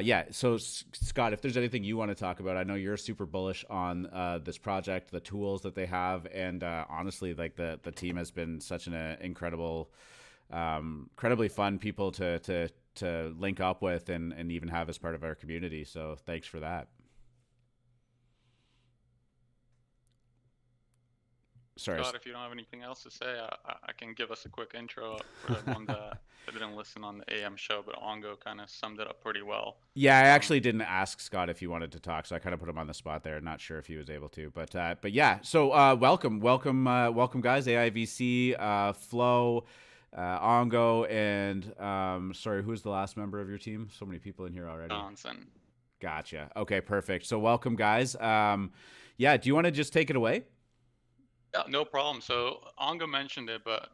yeah. So Scott, if there's anything you want to talk about, I know you're super bullish on this project, the tools that they have, and honestly, like the team has been such an incredible, incredibly fun people to link up with and even have as part of our community. So thanks for that. Sorry. Scott, if you don't have anything else to say, I can give us a quick intro for everyone that didn't listen on the AM show, but Ongo kind of summed it up pretty well. Yeah, I Um, actually didn't ask Scott if he wanted to talk, so I kind of put him on the spot there. Not sure if he was able to, but yeah. So welcome, guys. AIVC, Flo, Ongo, and sorry, who's the last member of your team? So many people in here already. Johnson. Gotcha. Okay, perfect. So welcome, guys. Yeah, do you want to just take it away? Yeah, no problem. So Ongo mentioned it, but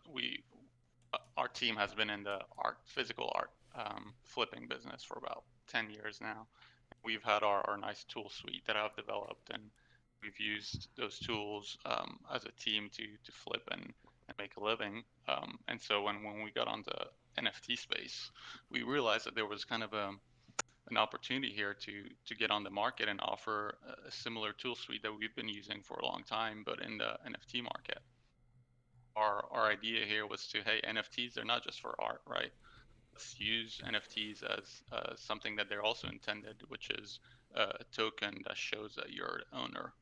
our team has been in the physical art, flipping business for about 10 years now. We've had our nice tool suite that I've developed, and we've used those tools as a team to flip and make a living. And so when we got on the NFT space, we realized that there was kind of an opportunity here to get on the market and offer a similar tool suite that we've been using for a long time, but in the NFT market. Our idea here was to, hey, NFTs, they're not just for art, right? Let's use NFTs as something that they're also intended, which is a token that shows that you're the owner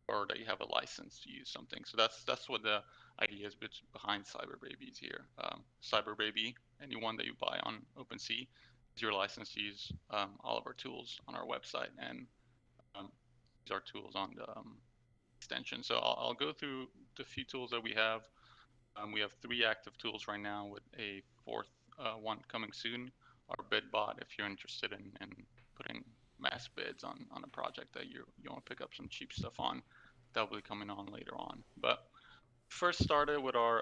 or that you have a license to use something. So that's what the idea is behind CyberBabies here. CyberBaby, anyone that you buy on OpenSea, is your license to use all of our tools on our website and um, use our tools on the extension. So I'll go through the few tools that we have. We have 3 active tools right now with a fourth one coming soon. Our bid bot, if you're interested in putting mass bids on a project that you want to pick up some cheap stuff on, that will be coming on later on. But first started with our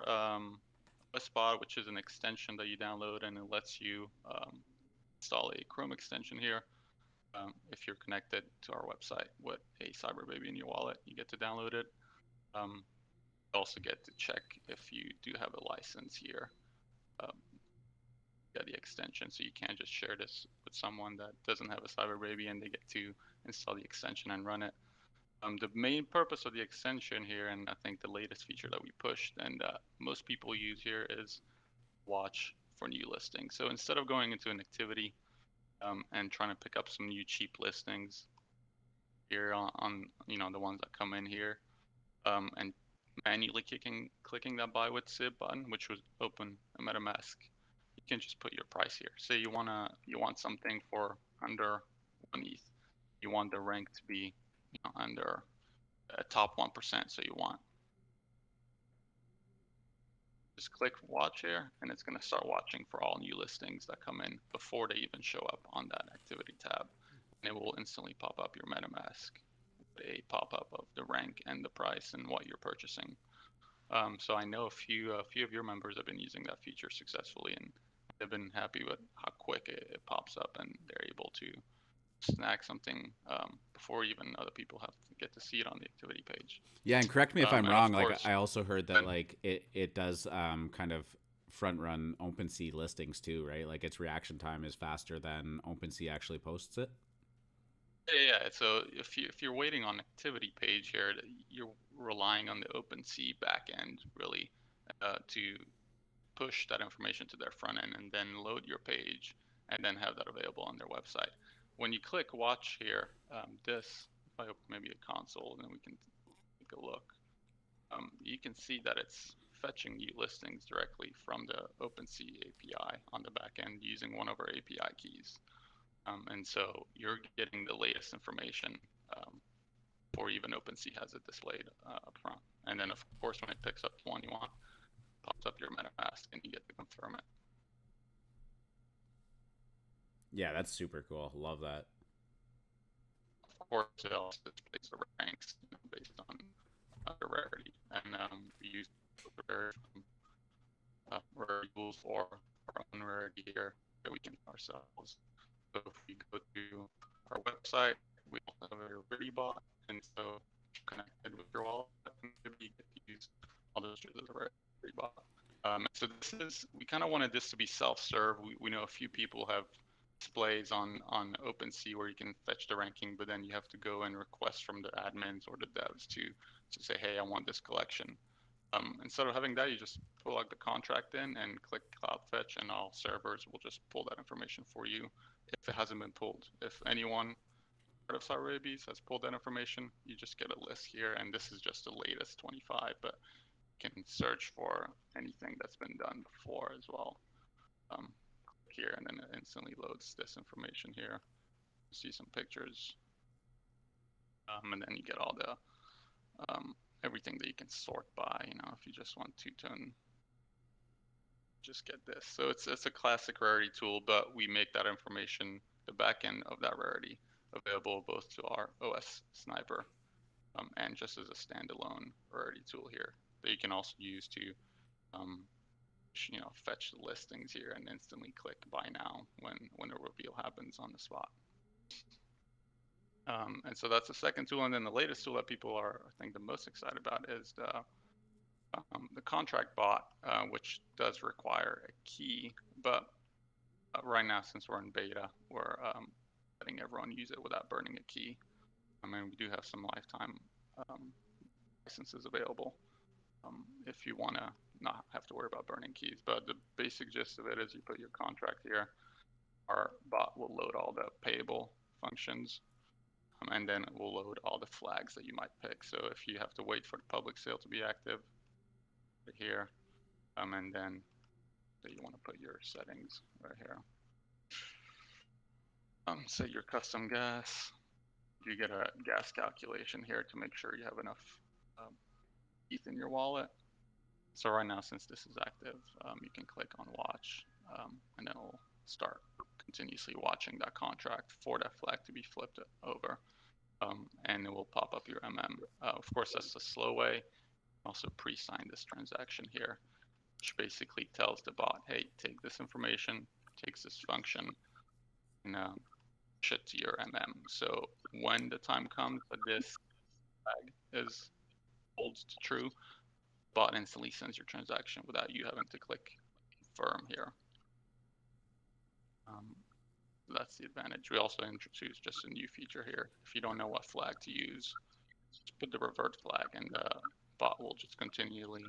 Flashbot, which is an extension that you download and it lets you install a Chrome extension here. If you're connected to our website with a CyberBaby in your wallet, you get to download it. Um, you also get to check if you do have a license here. Um, yeah, the extension, so you can't just share this with someone that doesn't have a CyberBaby and they get to install the extension and run it. The main purpose of the extension here, and I think the latest feature that we pushed and most people use here is watch for new listings. So instead of going into an activity and trying to pick up some new cheap listings here on the ones that come in here and manually clicking that buy with SIB button, which would open a MetaMask, you can just put your price here. Say you want something for under 1 ETH. You want the rank to be under a top 1%. So you want just click watch here and it's going to start watching for all new listings that come in before they even show up on that activity tab. And it will instantly pop up your MetaMask with a pop-up of the rank and the price and what you're purchasing. So I know a few of your members have been using that feature successfully, and they've been happy with how quick it pops up, and they're able to snag something before even other people have to get to see it on the activity page. Yeah, and correct me if I'm And of wrong. Like course, I also heard that like it does kind of front run OpenSea listings too, right? Like its reaction time is faster than OpenSea actually posts it. yeah. So if you're waiting on activity page here, you're relying on the OpenSea backend really to push that information to their front end and then load your page and then have that available on their website. When you click watch here, this, if I open maybe a console, then we can take a look. You can see that it's fetching new listings directly from the OpenSea API on the back end using one of our API keys. And so you're getting the latest information before even OpenSea has it displayed up front. And then, of course, when it picks up the one you want, pops up your MetaMask and you get to confirm it. Yeah, that's super cool. Love that. Of course, it also displays the ranks based on the rarity. And we use rare rarity tools for our own rarity here that we can ourselves. So if we go to our website, we also have a rarity bot. And so connected with your wallet, maybe you get to use all those as a rarity bot. So this is, we kind of wanted this to be self-serve. We know a few people have displays on OpenSea where you can fetch the ranking, but then you have to go and request from the admins or the devs to say, hey, I want this collection. Instead of having that, you just plug the contract in and click Cloud Fetch, and all servers will just pull that information for you if it hasn't been pulled. If anyone part of CyberBabies has pulled that information, you just get a list here, and this is just the latest 25, but you can search for anything that's been done before as well. Click here, and then it instantly loads this information here. You see some pictures, and then you get all the everything that you can sort by. If you just want two-tone, just get this. So it's a classic rarity tool, but we make that information, the back end of that rarity, available both to our OS sniper and just as a standalone rarity tool here that you can also use to fetch the listings here and instantly click buy now when a reveal happens on the spot. And so that's the second tool. And then the latest tool that people are, I think, the most excited about is the contract bot, which does require a key. But right now, since we're in beta, we're letting everyone use it without burning a key. I mean, we do have some lifetime licenses available if you want to not have to worry about burning keys. But the basic gist of it is you put your contract here. Our bot will load all the payable functions, and then it will load all the flags that you might pick. So if you have to wait for the public sale to be active, here, and then you want to put your settings right here. Set your custom gas. You get a gas calculation here to make sure you have enough ETH in your wallet. So right now, since this is active, you can click on watch, and then it'll start continuously watching that contract for that flag to be flipped over, and it will pop up your MM. Of course, that's the slow way. Also pre-sign this transaction here, which basically tells the bot, hey, take this information, takes this function, and push it to your MM. So when the time comes that this flag is holds to true, bot instantly sends your transaction without you having to click confirm here. That's the advantage. We also introduced just a new feature here. If you don't know what flag to use, just put the revert flag, and the bot will just continually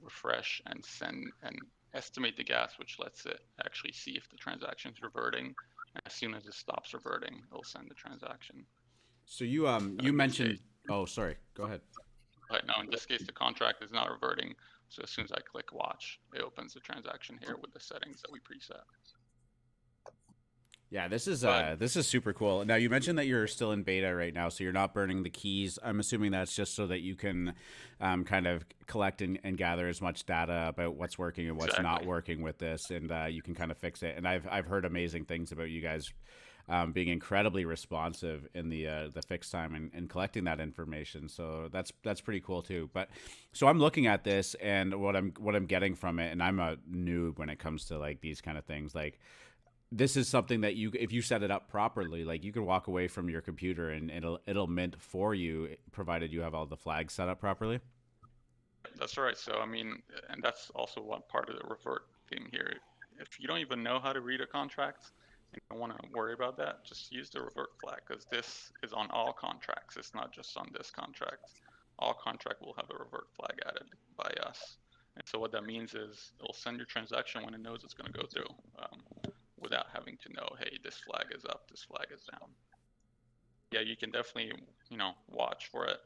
refresh and send and estimate the gas, which lets it actually see if the transaction is reverting. And as soon as it stops reverting, it'll send the transaction. So you mentioned. Oh, sorry. Go ahead. Right now, in this case, the contract is not reverting. So as soon as I click watch, it opens the transaction here with the settings that we preset. Yeah, this is super cool. Now you mentioned that you're still in beta right now, so you're not burning the keys. I'm assuming that's just so that you can kind of collect and gather as much data about what's working and what's not working with this, and you can kind of fix it. And I've heard amazing things about you guys being incredibly responsive in the fix time and collecting that information. So that's pretty cool too. But so I'm looking at this and what I'm getting from it, and I'm a noob when it comes to like these kind of things, like. This is something that if you set it up properly, like you can walk away from your computer and it'll mint for you, provided you have all the flags set up properly. That's right. So I mean, and that's also one part of the revert thing here. If you don't even know how to read a contract and you don't want to worry about that, just use the revert flag, because this is on all contracts. It's not just on this contract. All contract will have a revert flag added by us. And so what that means is it'll send your transaction when it knows it's going to go through. Without having to know, hey, this flag is up, this flag is down. Yeah, you can definitely, watch for it,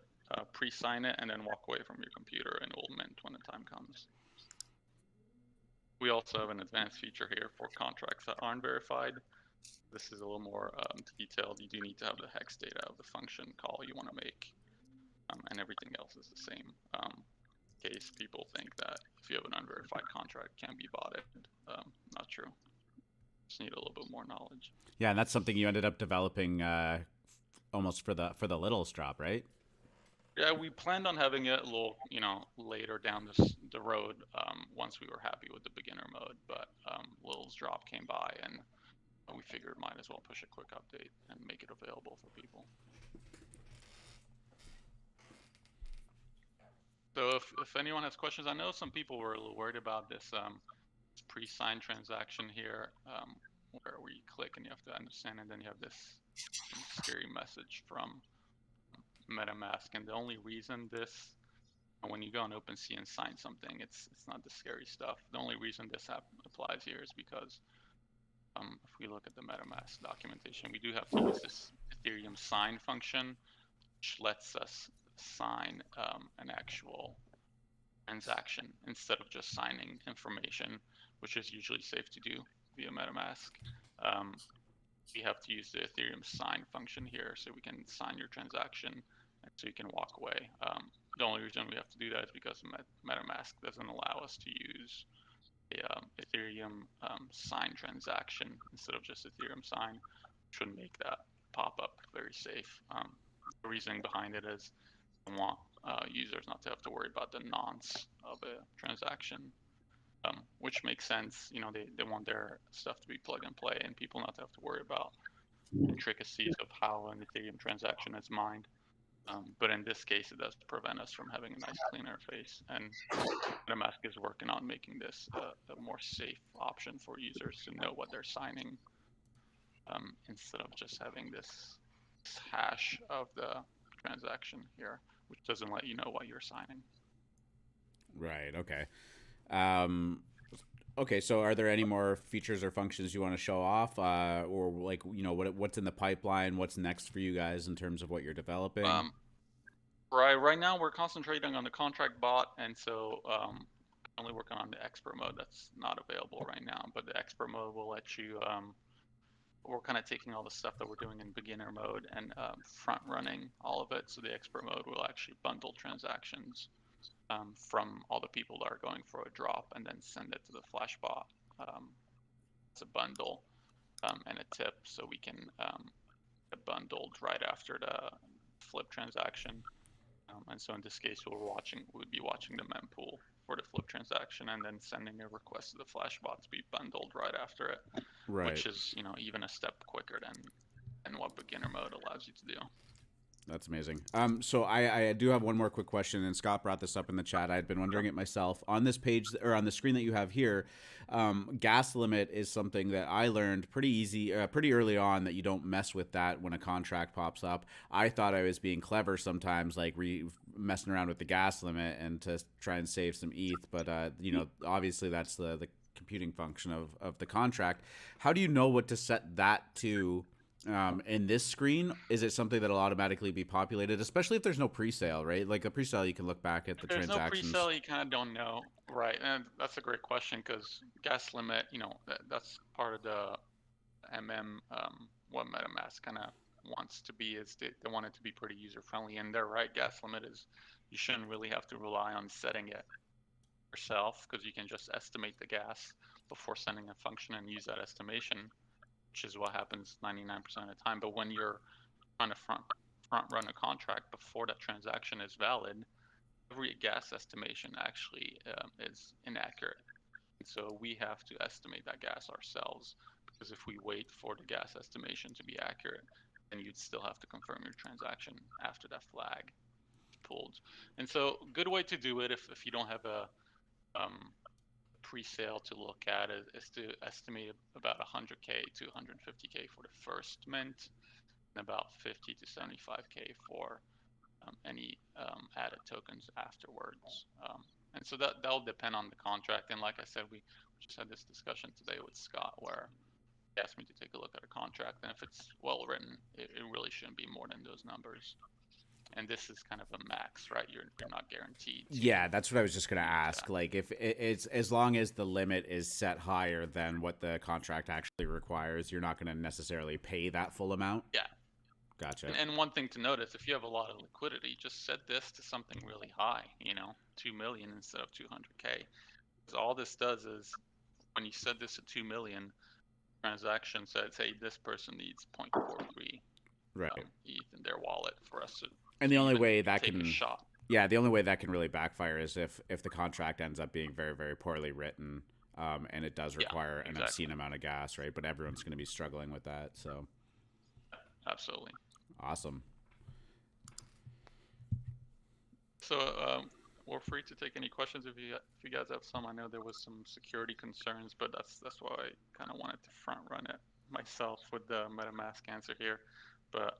pre-sign it, and then walk away from your computer, and it will mint when the time comes. We also have an advanced feature here for contracts that aren't verified. This is a little more detailed. You do need to have the hex data of the function call you want to make, and everything else is the same. In case people think that if you have an unverified contract, it can be botted. Not true. Just need a little bit more knowledge. Yeah, and that's something you ended up developing almost for the Littles drop, right? Yeah, we planned on having it a little, later down the road once we were happy with the beginner mode. But Littles drop came by, and we figured might as well push a quick update and make it available for people. So if anyone has questions, I know some people were a little worried about this pre-signed transaction here. where you click and you have to understand, and then you have this scary message from MetaMask. And the only reason this, when you go on OpenSea and sign something, it's not the scary stuff. The only reason this applies here is because if we look at the MetaMask documentation, we do have to use this Ethereum sign function, which lets us sign an actual transaction instead of just signing information, which is usually safe to do via MetaMask. We have to use the Ethereum sign function here so we can sign your transaction and so you can walk away. The only reason we have to do that is because MetaMask doesn't allow us to use a Ethereum sign transaction instead of just Ethereum sign, which would make that pop up very safe. The reasoning behind it is we want users not to have to worry about the nonce of a transaction, which makes sense. You know, they want their stuff to be plug and play and people not to have to worry about intricacies of how an Ethereum transaction is mined. But in this case, it does prevent us from having a nice clean interface. And MetaMask is working on making this a more safe option for users to know what they're signing, instead of just having this hash of the transaction here, which doesn't let you know what you're signing. Right. Okay. Okay. So, are there any more features or functions you want to show off, or like what's in the pipeline? What's next for you guys in terms of what you're developing? Right now we're concentrating on the contract bot, and so only working on the expert mode. That's not available right now, but the expert mode will let you. We're kind of taking all the stuff that we're doing in beginner mode and front running all of it. So the expert mode will actually bundle transactions from all the people that are going for a drop, and then send it to the Flashbot. It's a bundle and a tip, so we can get bundled right after the flip transaction. And so in this case, we'd be watching the mempool for the flip transaction and then sending a request to the Flashbot to be bundled right after it, Right. which is even a step quicker than what beginner mode allows you to do. That's amazing. So I do have one more quick question, and Scott brought this up in the chat. I had been wondering it myself. On this page, or on the screen that you have here, gas limit is something that I learned pretty early on, that you don't mess with that when a contract pops up. I thought I was being clever sometimes, like messing around with the gas limit and to try and save some ETH, but obviously that's the computing function of the contract. How do you know what to set that to? In this screen, is it something that'll automatically be populated, especially if there's no pre-sale, right? Like a pre-sale, you can look back at the There's no transactions. pre-sale, you kind of don't know, right? And that's a great question, because gas limit, that's part of the what MetaMask kind of wants to be, is they want it to be pretty user-friendly. And they're right, gas limit is, you shouldn't really have to rely on setting it yourself, because you can just estimate the gas before sending a function and use that estimation, which is what happens 99% of the time. But when you're trying to front run a contract before that transaction is valid, every gas estimation actually is inaccurate. And so we have to estimate that gas ourselves, because if we wait for the gas estimation to be accurate, then you'd still have to confirm your transaction after that flag is pulled. And so good way to do it, if you don't have a pre-sale to look at, is to estimate about 100K to 150K for the first mint, and about 50 to 75K for any added tokens afterwards. And so that'll depend on the contract. And like I said, we just had this discussion today with Scott, where he asked me to take a look at a contract, and if it's well written, it really shouldn't be more than those numbers. And this is kind of a max, right? You're not guaranteed. Yeah, that's what I was just going to ask. Like, if it's as long as the limit is set higher than what the contract actually requires, you're not going to necessarily pay that full amount. Yeah. Gotcha. And one thing to notice, if you have a lot of liquidity, just set this to something really high, 2 million instead of 200K. Because all this does is, when you set this at 2 million, transaction says, hey, this person needs 0.43 right. ETH in their wallet for us to. And the only way that take can a shot. Yeah, the only way that can really backfire is if the contract ends up being very, very poorly written, and it does require an obscene amount of gas, right? But everyone's going to be struggling with that. So, absolutely awesome. So we're free to take any questions if you guys have some. I know there was some security concerns, but that's why I kind of wanted to front run it myself with the MetaMask answer here. But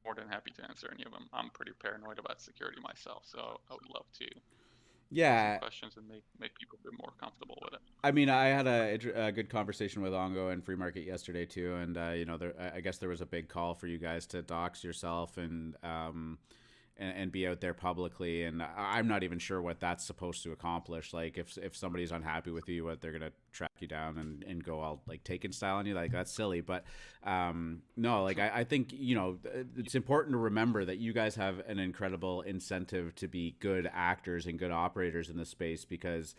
more than happy to answer any of them. I'm pretty paranoid about security myself, so I would love to some Yeah, questions and make people a bit more comfortable with it. I mean, I had a good conversation with Ongo and Free Market yesterday too, and I guess there was a big call for you guys to dox yourself and be out there publicly, and I'm not even sure what that's supposed to accomplish. Like, if somebody's unhappy with you, what they're gonna track you down and go all like Taken style on you, like that's silly. But no, like I think it's important to remember that you guys have an incredible incentive to be good actors and good operators in the space, because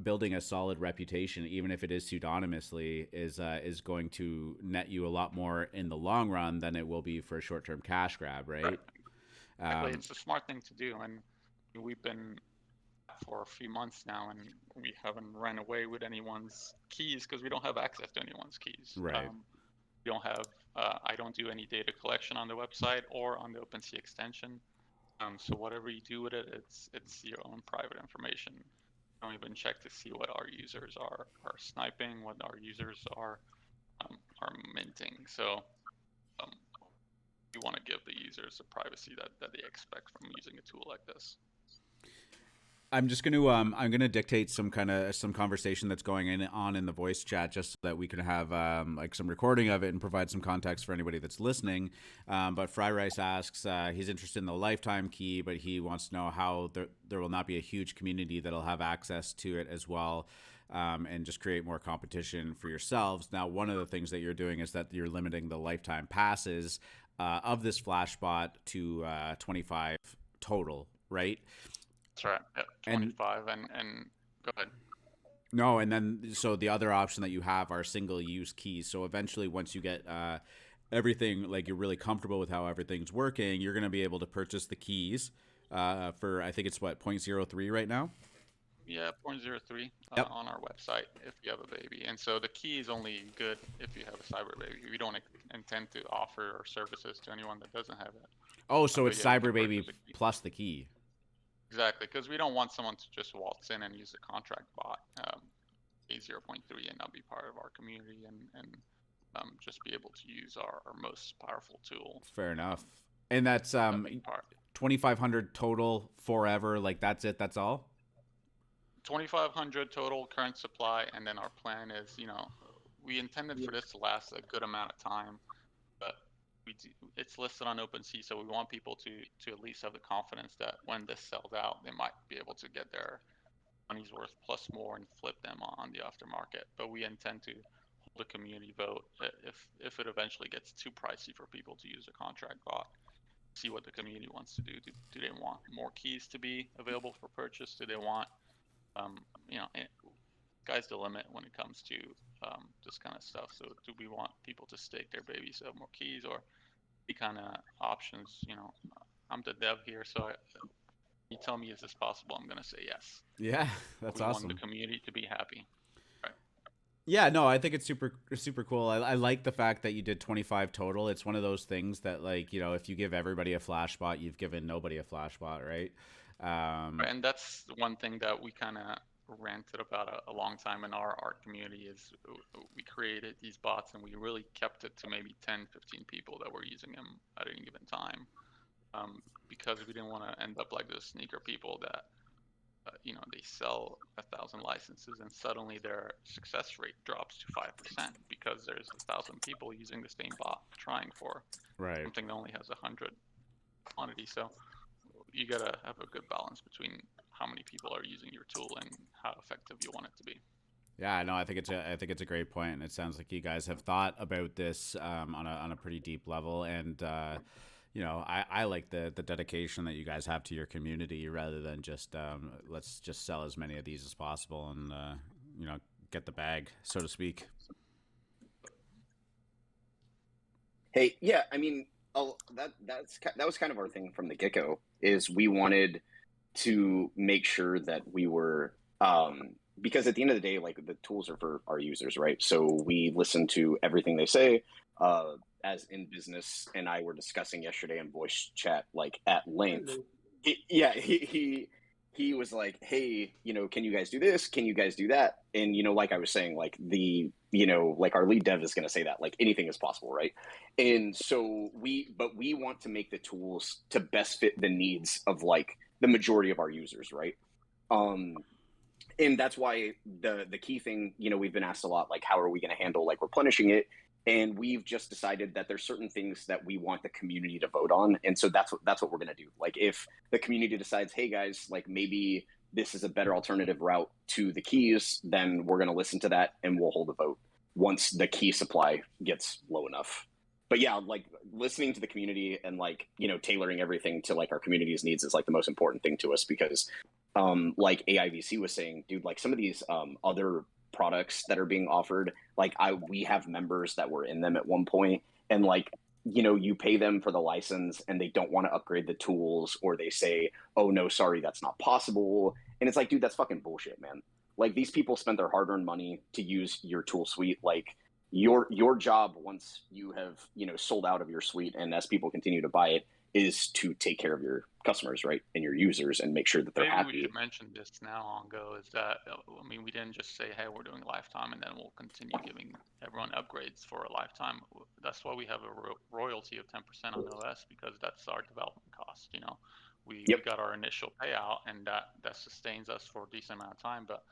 building a solid reputation, even if it is pseudonymously, is going to net you a lot more in the long run than it will be for a short-term cash grab, right? Exactly. It's a smart thing to do, and we've been for a few months now, and we haven't ran away with anyone's keys because we don't have access to anyone's keys. Right. We don't have. I don't do any data collection on the website or on the OpenSea extension. So whatever you do with it, it's your own private information. Don't even check to see what our users are sniping, what our users are minting. So you want to give the users the privacy that they expect from using a tool like this. I'm just going to I'm going to dictate some conversation that's going on in the voice chat, just so that we can have like some recording of it and provide some context for anybody that's listening. But Fry Rice asks, he's interested in the lifetime key, but he wants to know how there will not be a huge community that'll have access to it as well, and just create more competition for yourselves. Now, one of the things that you're doing is that you're limiting the lifetime passes of this Flashbot to 25 total, right? That's right. Yeah, 25 and go ahead. No, and then so the other option that you have are single-use keys. So eventually, once you get everything, like you're really comfortable with how everything's working, you're going to be able to purchase the keys for, I think it's what, 0.03 right now? Yeah, 0.03 Yep. on our website if you have a baby. And so the key is only good if you have a CyberBaby. We don't intend to offer our services to anyone that doesn't have it. Oh, so it's CyberBaby plus the key. Exactly, because we don't want someone to just waltz in and use the contract bot, A0.3, and not be part of our community and just be able to use our most powerful tool. Fair enough. And that's 2,500 total forever. Like that's it. That's all. 2,500 total current supply, and then our plan is, we intended for this to last a good amount of time, but it's listed on OpenSea, so we want people to at least have the confidence that when this sells out, they might be able to get their money's worth plus more and flip them on the aftermarket. But we intend to hold a community vote if it eventually gets too pricey for people to use a contract bot. See what the community wants to do. Do they want more keys to be available for purchase? Do they want sky's the limit when it comes to this kind of stuff. So do we want people to stake their babies to have more keys, or any kind of options? I'm the dev here, so you tell me, is this possible? I'm going to say yes. Yeah, that's awesome. We want the community to be happy. Right. Yeah, no, I think it's super cool. I like the fact that you did 25 total. It's one of those things that, like, if you give everybody a Flashbot, you've given nobody a Flashbot, right? And that's one thing that we kind of ranted about a long time in our art community is we created these bots and we really kept it to maybe 10, 15 people that were using them at any given time, because we didn't want to end up like those sneaker people that they sell 1,000 licenses and suddenly their success rate drops to 5% because there's 1,000 people using the same bot trying for something that only has 100 quantity. So you gotta have a good balance between how many people are using your tool and how effective you want it to be. Yeah, no, I think it's a great point, and it sounds like you guys have thought about this on a pretty deep level, and I like the dedication that you guys have to your community, rather than just let's just sell as many of these as possible and get the bag, so to speak. Hey, yeah, I mean, that was kind of our thing from the get-go, is we wanted to make sure that we were because at the end of the day, like, the tools are for our users, right? So we listen to everything they say. As in business and I were discussing yesterday in voice chat, like, at length. He he was like, hey, can you guys do this? Can you guys do that? And, like I was saying, like like our lead dev is going to say that, like anything is possible, right? And so we want to make the tools to best fit the needs of like the majority of our users, right? And that's why the key thing, we've been asked a lot, like, how are we going to handle like replenishing it? And we've just decided that there's certain things that we want the community to vote on. And so that's what we're going to do. Like if the community decides, hey guys, like maybe this is a better alternative route to the keys, then we're going to listen to that and we'll hold a vote once the key supply gets low enough. But yeah, like listening to the community and like, tailoring everything to like our community's needs is like the most important thing to us, because like AIVC was saying, dude, like some of these other products that are being offered, like we have members that were in them at one point, and like you pay them for the license and they don't want to upgrade the tools, or they say, oh no, sorry, that's not possible. And it's like, dude, that's fucking bullshit, man. Like these people spent their hard-earned money to use your tool suite. Like your job, once you have sold out of your suite and as people continue to buy it, is to take care of your customers, right, and your users, and make sure that they're Maybe happy. we should mention this now, Ongo, is that, we didn't just say, hey, we're doing lifetime and then we'll continue giving everyone upgrades for a lifetime. That's why we have a royalty of 10% on OS, because that's our development cost. We got our initial payout, and that sustains us for a decent amount of time, but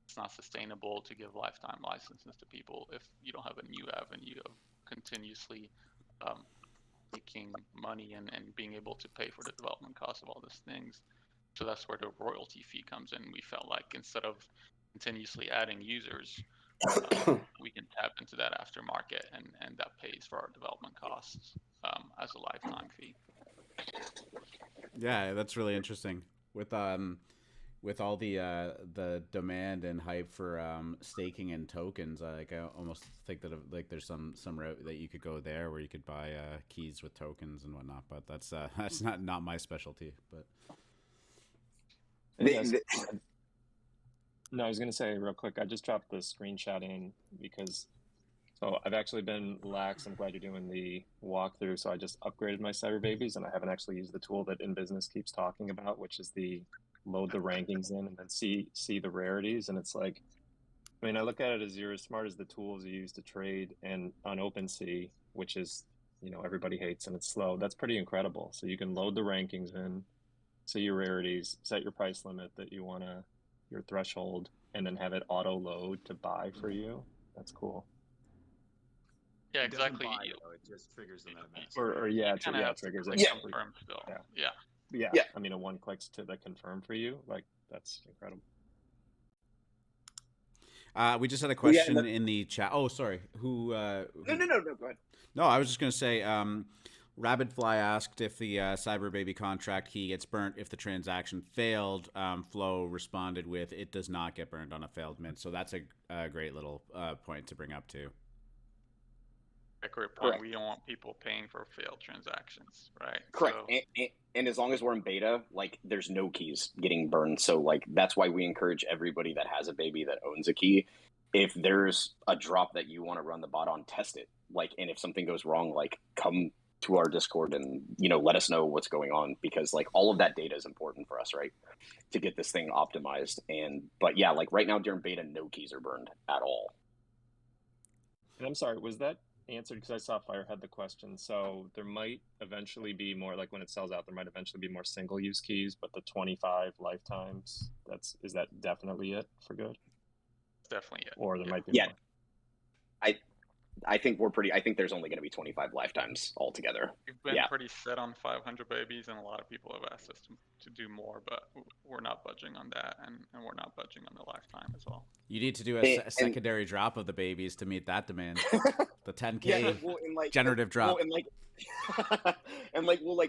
it's not sustainable to give lifetime licenses to people if you don't have a new avenue of continuously making money and being able to pay for the development cost of all these things. So that's where the royalty fee comes in. We felt like instead of continuously adding users, we can tap into that aftermarket, and that pays for our development costs as a lifetime fee. Yeah, that's really interesting. With all the demand and hype for staking and tokens, I almost think that like there's some route that you could go there where you could buy keys with tokens and whatnot. But that's not my specialty. But no, I was gonna say real quick. I just dropped the screenshot in because I've actually been lax. I'm glad you're doing the walkthrough. So I just upgraded my CyberBabies, and I haven't actually used the tool that In Business keeps talking about, which is the load the rankings in and then see the rarities. And it's like, I mean, I look at it as you're as smart as the tools you use to trade, and on OpenSea, which is, everybody hates and it's slow. That's pretty incredible. So you can load the rankings in, see your rarities, set your price limit that you want to, your threshold, and then have it auto load to buy for you. That's cool. Yeah, exactly. It just triggers them. Triggers it. Confirm still. Yeah. I mean, a one clicks to the confirm for you. Like, that's incredible. We just had a question in the chat. Oh, sorry. Who? No, go ahead. No, I was just going to say, Rabbitfly asked if the CyberBaby contract key gets burnt if the transaction failed. Flo responded with, it does not get burned on a failed mint. So that's a great little point to bring up too. Great point. Correct. We don't want people paying for failed transactions, right? Correct. So, and as long as we're in beta, like there's no keys getting burned. So like that's why we encourage everybody that has a baby that owns a key, if there's a drop that you want to run the bot on, test it. Like, and if something goes wrong, like come to our Discord and let us know what's going on, because like all of that data is important for us, right, to get this thing optimized. But yeah, like right now during beta, no keys are burned at all. And I'm sorry, was that answered? Because I saw Fire had the question. So there might eventually be more, like when it sells out, there might eventually be more single use keys, but the 25 lifetimes, is that definitely it for good? Definitely it. Or there might be more. I think there's only going to be 25 lifetimes altogether. We've been pretty set on 500 babies, and a lot of people have asked us to do more, but we're not budging on that, and we're not budging on the lifetime as well. You need to do a secondary drop of the babies to meet that demand. The 10K generative drop.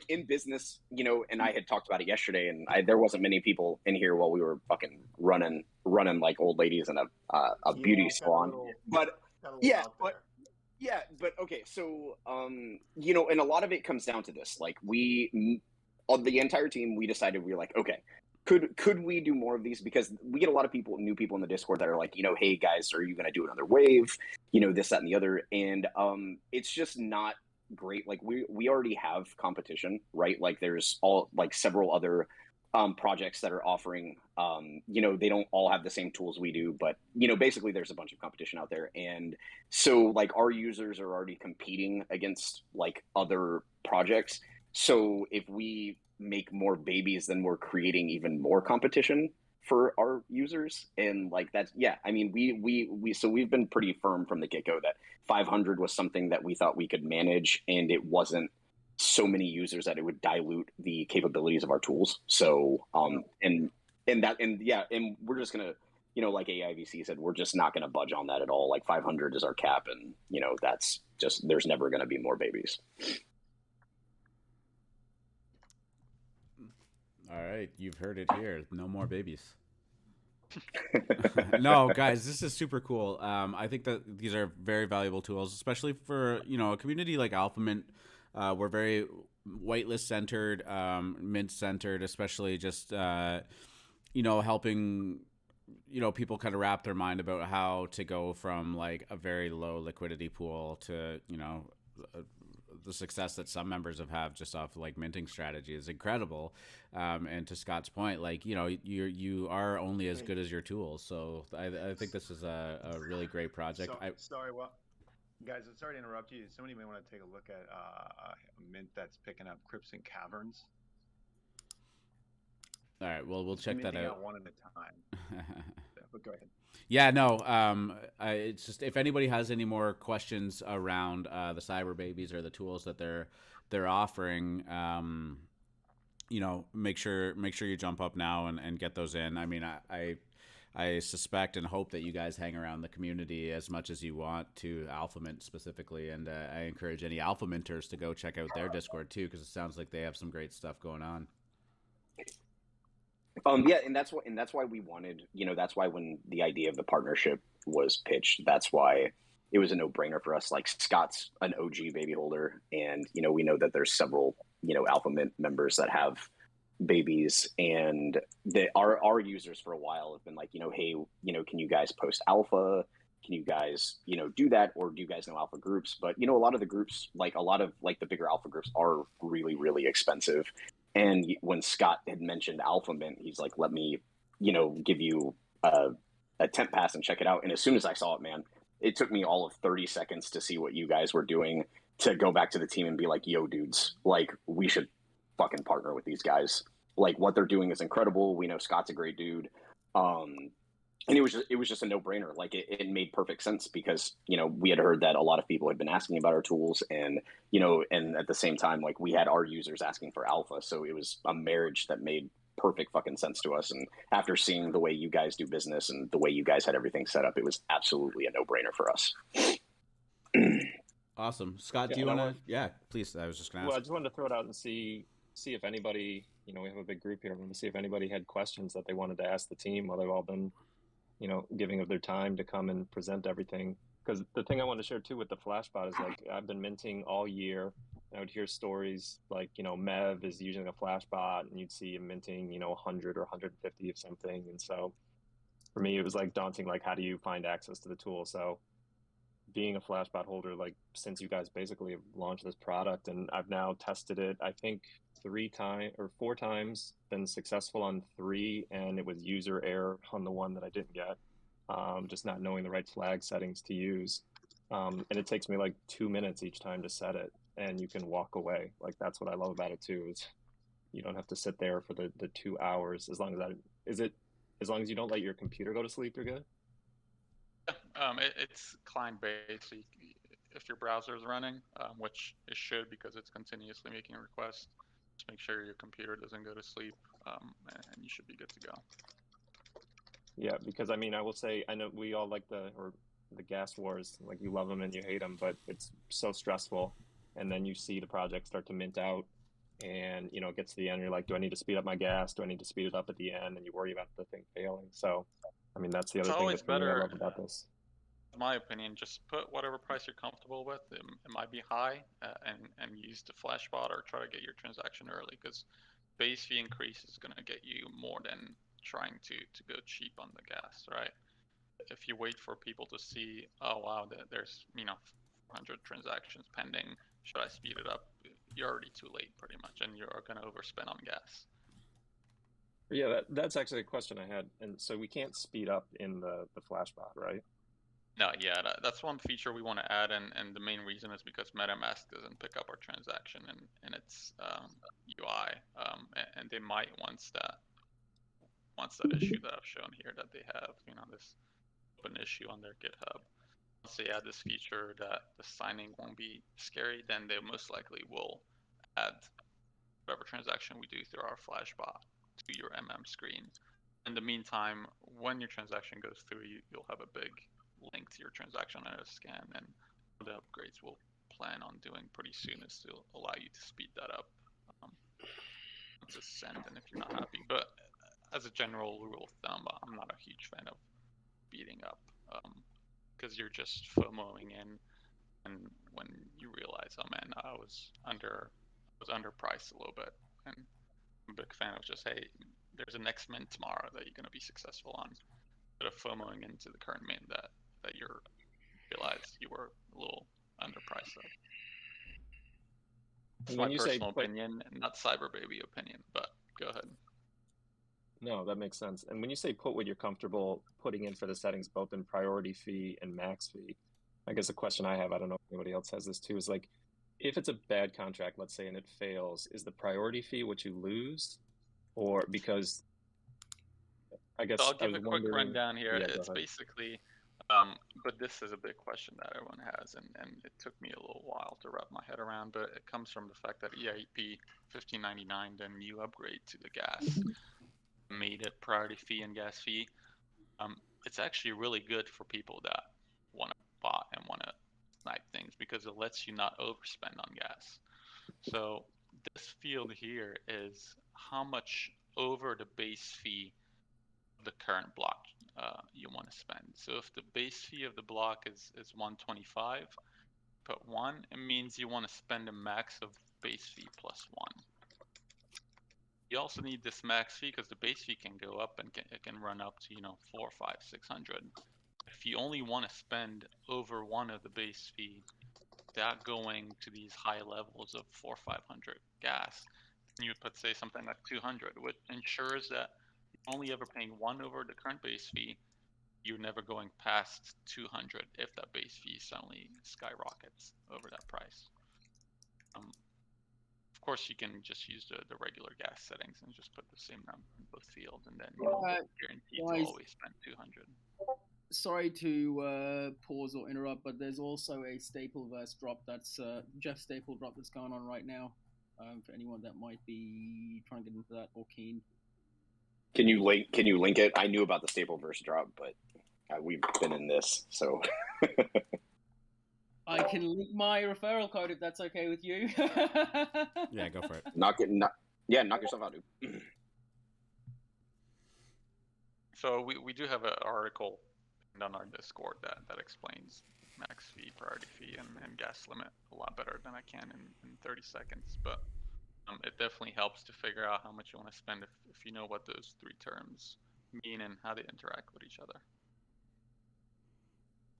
In business, and I had talked about it yesterday, and there wasn't many people in here while we were fucking running like old ladies in a beauty salon. But okay, so and a lot of it comes down to this. Like the entire team, we decided, we were like, okay, could we do more of these? Because we get a lot of new people in the Discord that are like, hey guys, are you going to do another wave? This, that, and the other. And it's just not great. Like we already have competition, right? Like there's several other projects that are offering, they don't all have the same tools we do, but basically there's a bunch of competition out there, and so like our users are already competing against like other projects. So if we make more babies, then we're creating even more competition for our users, and like that's I mean we've been pretty firm from the get-go that 500 was something that we thought we could manage, and it wasn't so many users that it would dilute the capabilities of our tools. So and we're just gonna like AIVC said, we're just not gonna budge on that at all. Like 500 is our cap, and that's just, there's never gonna be more babies. All right, you've heard it here. No more babies. No, guys, this is super cool. I think that these are very valuable tools, especially for a community like Alphament. We're very whitelist centered, mint centered, especially just helping people kind of wrap their mind about how to go from like a very low liquidity pool to the success that some members have had just off like minting strategy is incredible. And to Scott's point, like you are only as good as your tools. So I think this is a really great project. Guys, I'm sorry to interrupt you. Somebody may want to take a look at a mint that's picking up crypts and caverns. All right, well, we'll check that out. One at a time. But go ahead. Yeah, no. It's just, if anybody has any more questions around the CyberBabies or the tools that they're offering, make sure you jump up now and get those in. I mean, I suspect and hope that you guys hang around the community as much as you want to Alphamint specifically, and I encourage any Alphaminters to go check out their Discord too, because it sounds like they have some great stuff going on. And that's why we wanted, that's why when the idea of the partnership was pitched, that's why it was a no-brainer for us. Like, Scott's an OG baby holder, and we know that there's several Alphamint members that have babies, and our users for a while have been like, hey, can you guys post alpha? Can you guys do that, or do you guys know alpha groups? But a lot of the groups, like a lot of like the bigger alpha groups, are really, really expensive. And when Scott had mentioned AlphaMint, he's like, let me give you a temp pass and check it out. And as soon as I saw it, man, it took me all of 30 seconds to see what you guys were doing, to go back to the team and be like, yo, dudes, like, we should fucking partner with these guys. Like, what they're doing is incredible. We know Scott's a great dude. And it was just a no-brainer. Like, it made perfect sense, because we had heard that a lot of people had been asking about our tools, and and at the same time, like, we had our users asking for alpha, so it was a marriage that made perfect fucking sense to us. And after seeing the way you guys do business and the way you guys had everything set up, it was absolutely a no-brainer for us. Awesome. Scott, do you want to? Yeah, please. I was just going to ask. Well, I just wanted to throw it out and see if anybody, we have a big group here. I wanted to see if anybody had questions that they wanted to ask the team while they've all been, giving of their time to come and present everything. Because the thing I want to share too with the Flashbot is, like, I've been minting all year. I would hear stories like, Mev is using a Flashbot, and you'd see him minting, 100 or 150 of something. And so for me, it was like daunting, like, how do you find access to the tool? So being a Flashbot holder, like, since you guys basically have launched this product, and I've now tested it, I think 4 times, been successful on 3, and it was user error on the one that I didn't get, just not knowing the right flag settings to use. And it takes me like 2 minutes each time to set it, and you can walk away. Like, that's what I love about it too, is you don't have to sit there for the 2 hours. As long as you don't let your computer go to sleep, you're good. It's client-based. So if your browser is running, which it should, because it's continuously making requests, just make sure your computer doesn't go to sleep, and you should be good to go. Yeah, because I mean, I will say, I know we all like the gas wars. Like, you love them and you hate them, but it's so stressful. And then you see the project start to mint out, and it gets to the end, and you're like, do I need to speed up my gas? Do I need to speed it up at the end? And you worry about the thing failing. So, I mean, that's the other thing that's really I love about this. In my opinion, just put whatever price you're comfortable with. It might be high, and use the Flashbot, or try to get your transaction early, because base fee increase is going to get you more than trying to go cheap on the gas, right? If you wait for people to see, oh wow, there's 100 transactions pending, should I speed it up? You're already too late, pretty much, and you're going to overspend on gas. Yeah, that's actually a question I had. And so we can't speed up in the Flashbot, right? No, yeah, that's one feature we want to add, and the main reason is because MetaMask doesn't pick up our transaction in its UI, and they might once that issue that I've shown here that they have, this open issue on their GitHub. Once they add this feature that the signing won't be scary, then they most likely will add whatever transaction we do through our Flashbot to your screen. In the meantime, when your transaction goes through, you'll have a big link to your transaction on a scan, and the upgrades we'll plan on doing pretty soon is to allow you to speed that up once it's sent, and if you're not happy. But as a general rule of thumb, I'm not a huge fan of speeding up because you're just FOMOing in, and when you realize, oh man, I was underpriced a little bit, and I'm a big fan of just, hey, there's a next mint tomorrow that you're going to be successful on, instead of FOMOing into the current mint that you realized you were a little underpriced of. It's my personal opinion, and not CyberBaby opinion, but go ahead. No, that makes sense. And when you say put what you're comfortable putting in for the settings, both in priority fee and max fee, I guess a question I have, I don't know if anybody else has this too, is like, if it's a bad contract, let's say, and it fails, is the priority fee what you lose? Or because, I guess, so I'll give a quick rundown here. Yeah, it's basically, but this is a big question that everyone has, and it took me a little while to wrap my head around, but it comes from the fact that EIP 1599, then you upgrade to the gas, made it priority fee and gas fee. It's actually really good for people that want to bot and want to snipe things, because it lets you not overspend on gas. So this field here is how much over the base fee of the current block you want to spend. So if the base fee of the block is 125, put 1, it means you want to spend a max of base fee plus 1. You also need this max fee because the base fee can go up, and it can run up to 4, 5, 600. If you only want to spend over 1 of the base fee without going to these high levels of 400, 500 gas, you would put, say, something like 200, which ensures that you're only ever paying 1 over the current base fee. You're never going past 200 if that base fee suddenly skyrockets over that price. Of course, you can just use the regular gas settings and just put the same number in both fields, and then you'll guaranteed to always spend 200. Sorry to pause or interrupt, but there's also a Stapleverse drop that's Jeff Staple drop that's going on right now. For anyone that might be trying to get into that or keen. Can you link it? I knew about the Stapleverse drop, but we've been in this, so. I can link my referral code if that's okay with you. Yeah, go for it. Knock yourself out, dude. So we do have an article on our Discord that explains max fee, priority fee, and gas limit a lot better than I can in 30 seconds. But it definitely helps to figure out how much you want to spend if you know what those 3 terms mean and how they interact with each other.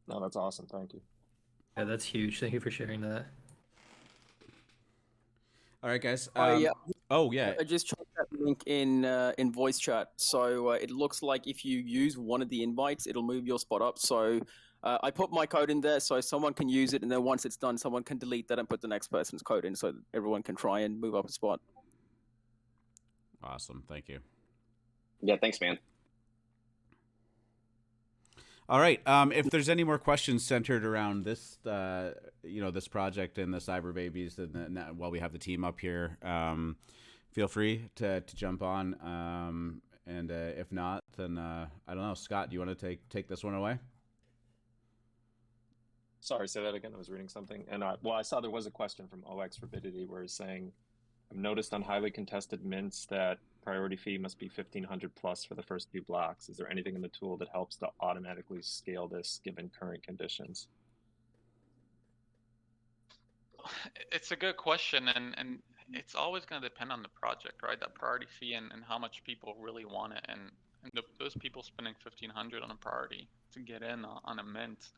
No, that's awesome. Thank you. Yeah, that's huge. Thank you for sharing that. All right, guys. Yeah. Oh, yeah. I just checked that link in voice chat. So it looks like if you use one of the invites, it'll move your spot up. So I put my code in there so someone can use it, and then once it's done, someone can delete that and put the next person's code in so everyone can try and move up a spot. Awesome. Thank you. Yeah, thanks, man. All right. If there's any more questions centered around this, this project and the CyberBabies, and while we have the team up here, feel free to jump on. And if not, then I don't know. Scott, do you want to take this one away? Sorry, say that again. I was reading something. And I saw there was a question from OX Rabidity where it's saying, I've noticed on highly contested mints that priority fee must be 1,500 plus for the first few blocks. Is there anything in the tool that helps to automatically scale this given current conditions? It's a good question, and it's always going to depend on the project, right? That priority fee and how much people really want it, and those people spending 1,500 on a priority to get in on a mint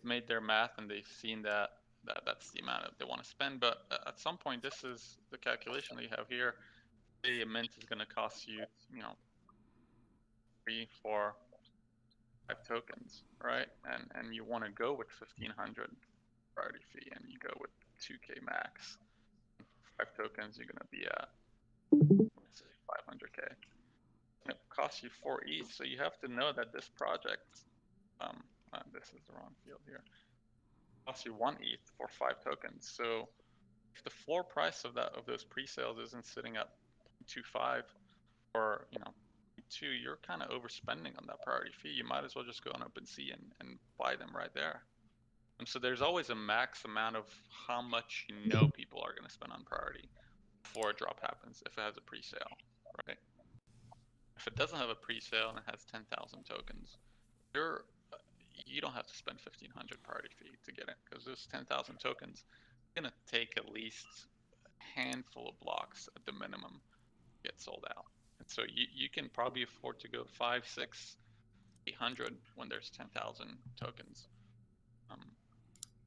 made their math, and they've seen that's the amount they want to spend. But at some point, this is the calculation that you have here. Say a mint is going to cost you, free for 5 tokens, right? And you want to go with 1,500 priority fee, and you go with 2K max. 5 tokens, you're gonna be at 500K. It costs you 4 ETH, so you have to know that this project, this is the wrong field here, costs you 1 ETH for 5 tokens. So if the floor price of those pre-sales isn't sitting at 0.25 or 2, you're kind of overspending on that priority fee. You might as well just go on OpenSea and buy them right there. And so there's always a max amount of how much people are going to spend on priority before a drop happens if it has a pre-sale, right? If it doesn't have a pre-sale and it has 10,000 tokens, you don't have to spend 1,500 priority fee to get it, because those 10,000 tokens are going to take at least a handful of blocks at the minimum to get sold out. And so you can probably afford to go 5, 6, 800 when there's 10,000 tokens.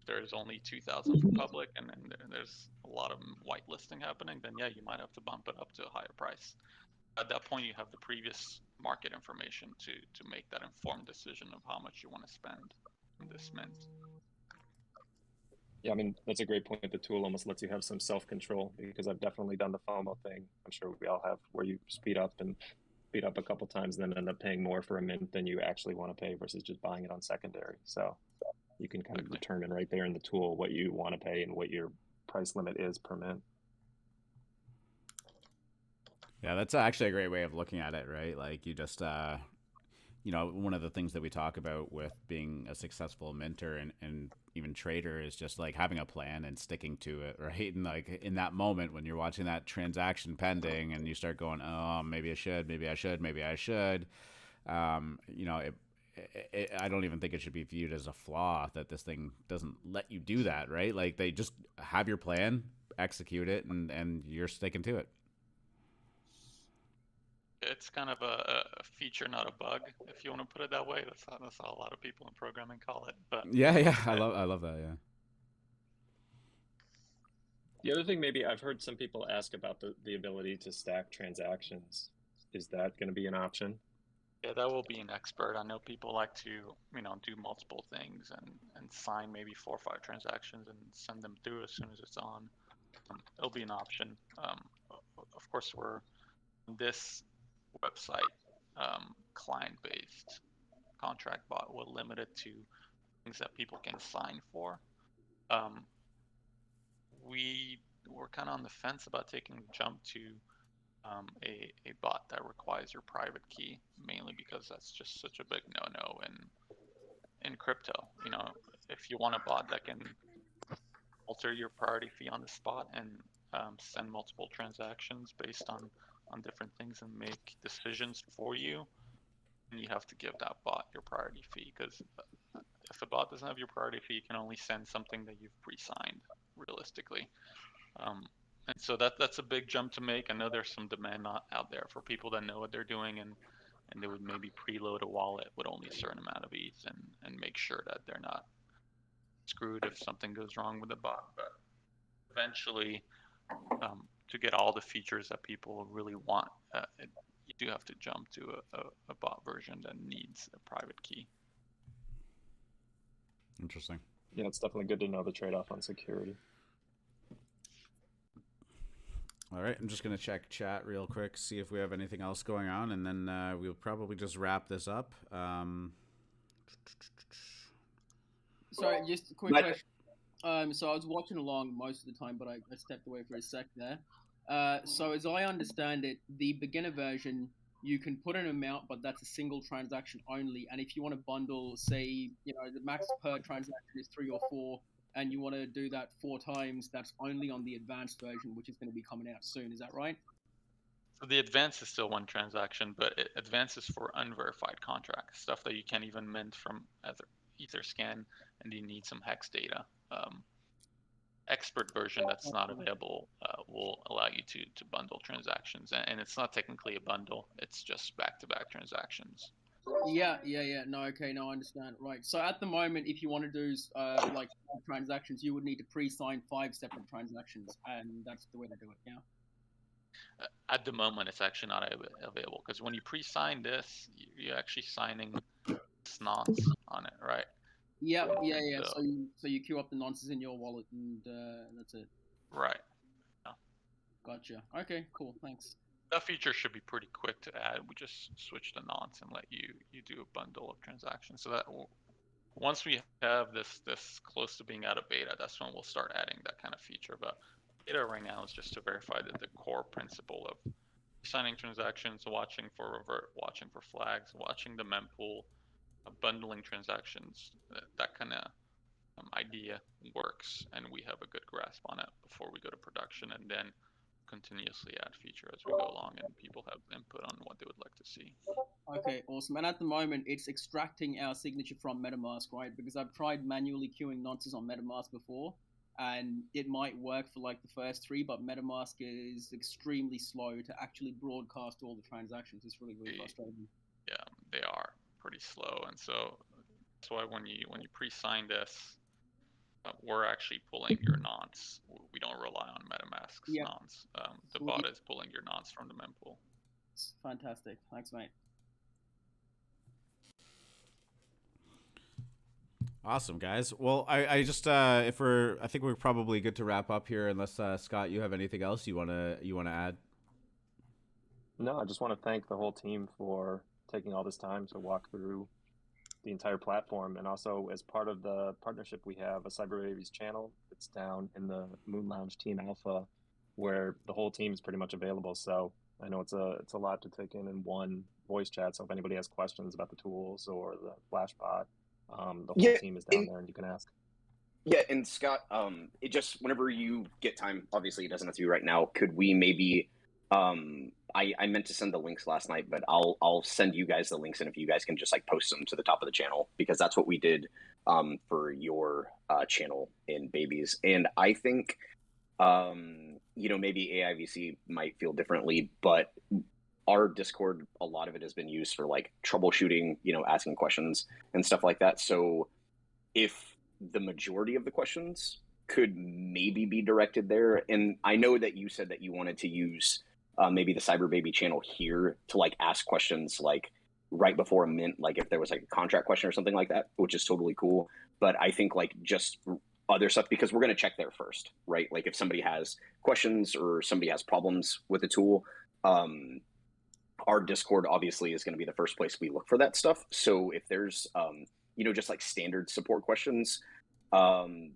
There's only 2,000 for public, and then there's a lot of whitelisting happening, then yeah, you might have to bump it up to a higher price. At that point, you have the previous market information to make that informed decision of how much you want to spend on this mint. Yeah, I mean, that's a great point. The tool almost lets you have some self-control, because I've definitely done the FOMO thing. I'm sure we all have, where you speed up a couple times and then end up paying more for a mint than you actually want to pay versus just buying it on secondary. So you can kind of determine right there in the tool what you want to pay and what your price limit is per mint. Yeah, that's actually a great way of looking at it, right? Like you just, one of the things that we talk about with being a successful minter and even trader is just like having a plan and sticking to it, right? And like in that moment when you're watching that transaction pending and you start going, oh, maybe I should, maybe I should, maybe I should, I don't even think it should be viewed as a flaw that this thing doesn't let you do that, right? Like they just have your plan, execute it, and you're sticking to it. It's kind of a feature, not a bug, if you want to put it that way. That's how a lot of people in programming call it. But yeah, I love that. Yeah. The other thing, maybe I've heard some people ask about the ability to stack transactions. Is that going to be an option? Yeah, that will be an expert. I know people like to, do multiple things and sign maybe 4 or 5 transactions and send them through as soon as it's on. It'll be an option. Of course, we're on this website, client-based contract bot. We're limited to things that people can sign for. We're kind of on the fence about taking the jump to a bot that requires your private key, mainly because that's just such a big no-no in crypto. If you want a bot that can alter your priority fee on the spot and send multiple transactions based on different things and make decisions for you, then you have to give that bot your priority fee, because if a bot doesn't have your priority fee, you can only send something that you've pre-signed realistically. And so that's a big jump to make. I know there's some demand out there for people that know what they're doing, and they would maybe preload a wallet with only a certain amount of ETH and make sure that they're not screwed if something goes wrong with the bot. But eventually, to get all the features that people really want, you do have to jump to a bot version that needs a private key. Interesting. Yeah, it's definitely good to know the trade-off on security. All right, I'm just going to check chat real quick, see if we have anything else going on, and then we'll probably just wrap this up. Sorry, just a quick question. So I was watching along most of the time, but I stepped away for a sec there. So as I understand it, the beginner version, you can put an amount, but that's a single transaction only. And if you want to bundle, say, the max per transaction is 3 or 4, and you want to do that 4 times, that's only on the advanced version, which is going to be coming out soon. Is that right? So the advanced is still 1 transaction, but advanced is for unverified contracts, stuff that you can't even mint from Etherscan, and you need some hex data. Expert version that's not available will allow you to bundle transactions, and it's not technically a bundle, it's just back-to-back transactions. Yeah. No, okay, no, I understand. Right. So at the moment, if you want to do like 5 transactions, you would need to pre-sign 5 separate transactions, and that's the way to do it. Yeah. At the moment, it's actually not available because when you pre-sign this, you're actually signing nonce on it, right? Yeah. So- So you queue up the nonces in your wallet, and that's it. Right. Gotcha. Okay, cool. Thanks. That feature should be pretty quick to add. We just switch the nonce and let you do a bundle of transactions. So that once we have this close to being out of beta, that's when we'll start adding that kind of feature. But beta right now is just to verify that the core principle of signing transactions, watching for revert, watching for flags, watching the mempool, bundling transactions, that kind of idea works, and we have a good grasp on it before we go to production, and then continuously add feature as we go along, and people have input on what they would like to see. Okay, awesome. And at the moment, it's extracting our signature from MetaMask, right? Because I've tried manually queuing nonces on MetaMask before, and it might work for like the first 3, but MetaMask is extremely slow to actually broadcast all the transactions. It's really frustrating. Yeah, they are pretty slow, and so that's why when you pre-sign this, we're actually pulling your nonce. We don't rely on MetaMask's nonce. The bot is pulling your nonce from the mempool. It's fantastic. Thanks, mate. Awesome, guys. Well, I just I think we're probably good to wrap up here, unless Scott, you have anything else you wanna add? No, I just want to thank the whole team for taking all this time to walk through the entire platform, and also as part of the partnership, we have a CyberBabies channel. It's down in the Moon Lounge Team Alpha, where the whole team is pretty much available. So I know it's a lot to take in one voice chat. So if anybody has questions about the tools or the Flashbot, the whole team is down there, and you can ask. Yeah, and Scott, it just whenever you get time, obviously it doesn't have to be right now. Could we maybe? I meant to send the links last night, but I'll send you guys the links, and if you guys can just like post them to the top of the channel, because that's what we did for your channel in Babies. And I think maybe AIVC might feel differently, but our Discord, a lot of it has been used for like troubleshooting, asking questions and stuff like that. So if the majority of the questions could maybe be directed there, and I know that you said that you wanted to use maybe the CyberBaby channel here to like ask questions like right before a mint, like if there was like a contract question or something like that, which is totally cool. But I think like just other stuff, because we're going to check there first, right? Like if somebody has questions or somebody has problems with the tool, our Discord obviously is going to be the first place we look for that stuff. So if there's just like standard support questions, it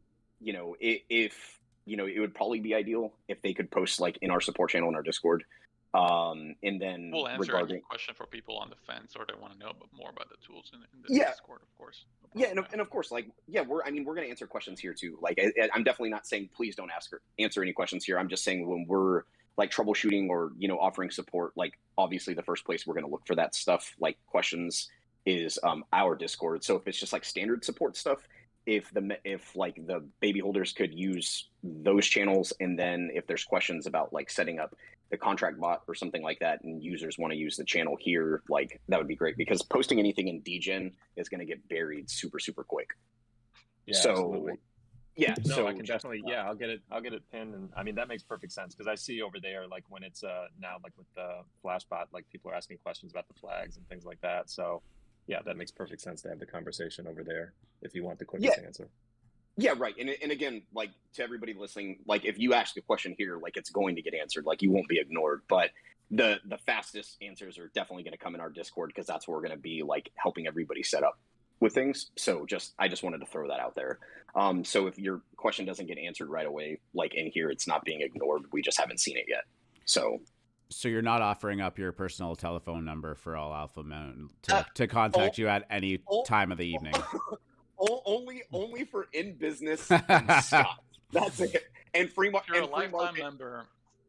would probably be ideal if they could post like in our support channel in our Discord. And then we'll answer any question for people on the fence, or they want to know more about the tools in the Discord, of course. Yeah, and of course, like, we're going to answer questions here too. Like, I'm definitely not saying please don't answer any questions here. I'm just saying when we're like troubleshooting or offering support, like obviously the first place we're going to look for that stuff, like questions, is our Discord. So if it's just like standard support stuff, if like the baby holders could use those channels, and then if there's questions about like setting up the contract bot or something like that, and users want to use the channel here, like that would be great, because posting anything in DGen is going to get buried super quick. Yeah, so absolutely. Yeah, no, so I can definitely, I'll get it pinned, and I mean that makes perfect sense, because I see over there like when it's now like with the Flashbot, like people are asking questions about the flags and things like that. So yeah, that makes perfect sense to have the conversation over there if you want the quickest answer. Yeah, right. And again, like to everybody listening, like if you ask a question here, like it's going to get answered, like you won't be ignored. But the fastest answers are definitely going to come in our Discord, because that's where we're going to be like helping everybody set up with things. So I just wanted to throw that out there. So if your question doesn't get answered right away, like in here, it's not being ignored. We just haven't seen it yet. So you're not offering up your personal telephone number for all Alphament to contact you at any time of the evening? Only for in business and Scott. That's it. And free market. If you're a lifetime member,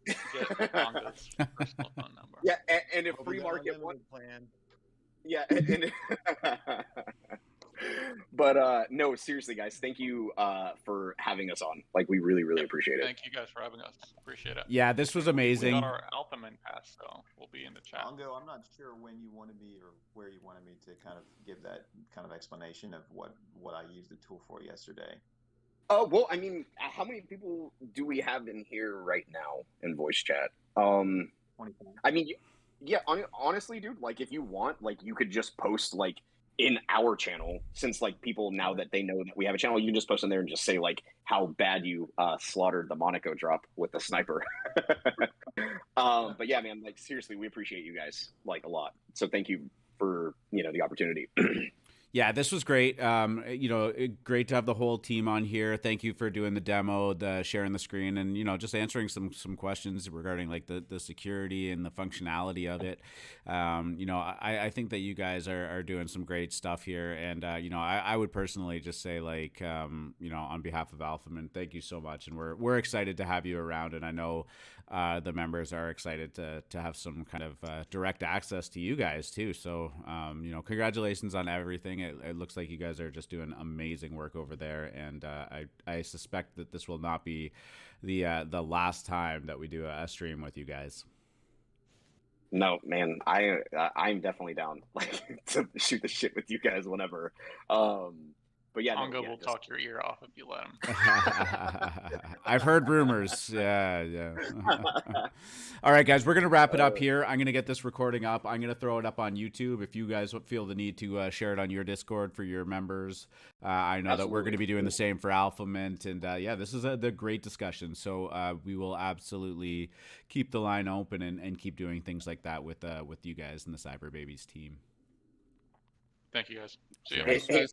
get Ongo's personal phone number. Yeah, and if free market plan. Yeah, and but no, seriously, guys, thank you for having us on. Like, we really appreciate it. Thank you guys for having us. Appreciate it. Yeah, this was amazing. We got our AlphaMint pass, so we'll be in the chat. Ongo, I'm not sure when you wanted me or where you wanted me to kind of give that kind of explanation of what I used the tool for yesterday. Oh, well, I mean, how many people do we have in here right now in voice chat? Um, 25. I mean, yeah, honestly, dude, like if you want, like you could just post like in our channel, since like people now that they know that we have a channel, you can just post in there and just say like how bad you slaughtered the Monaco drop with the sniper. But yeah, man, like seriously, we appreciate you guys like a lot. So thank you for the opportunity. Yeah, this was great. Great to have the whole team on here. Thank you for doing the demo, the sharing the screen, and just answering some questions regarding like the security and the functionality of it. I think that you guys are doing some great stuff here, and I would personally just say like on behalf of Alphament, thank you so much, and we're excited to have you around, and I know the members are excited to have some kind of direct access to you guys too. So congratulations on everything. It looks like you guys are just doing amazing work over there, and I suspect that this will not be the last time that we do a stream with you guys. No, man, I'm definitely down like to shoot the shit with you guys whenever. But yeah, Ongo will talk your ear off if you let him. I've heard rumors. Yeah. All right, guys, we're going to wrap it up here. I'm going to get this recording up. I'm going to throw it up on YouTube. If you guys feel the need to share it on your Discord for your members, I know that we're going to be doing the same for Alphament. And yeah, this is the great discussion. So we will absolutely keep the line open and keep doing things like that with you guys and the CyberBabies team. Thank you, guys. See you. Hey,